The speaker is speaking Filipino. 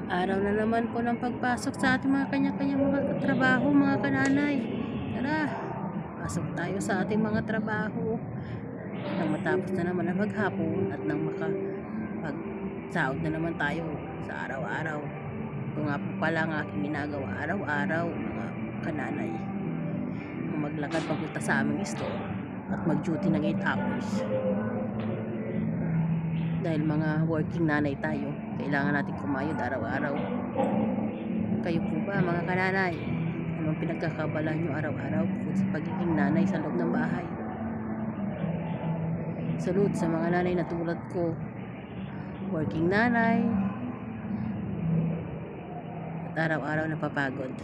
Araw na naman po ng pagpasok sa ating mga kanya-kanyang mga trabaho, mga kananay. Tara, pasok tayo sa ating mga trabaho. Nang matapos na naman ang maghapon at nang makapag-sahod na naman tayo sa araw-araw. Ito nga po pala ang aking ginagawa araw-araw, mga kananay. Maglakad papunta sa aming store at mag-duty ng 8 hours. Dahil mga working nanay tayo, kailangan natin kumayod araw-araw. Kayo po ba, mga kananay? Anong pinagkakabalan nyo araw-araw bukod sa pagiging nanay sa loob ng bahay? Salute sa mga nanay na tulad ko, working nanay at araw-araw napapagod.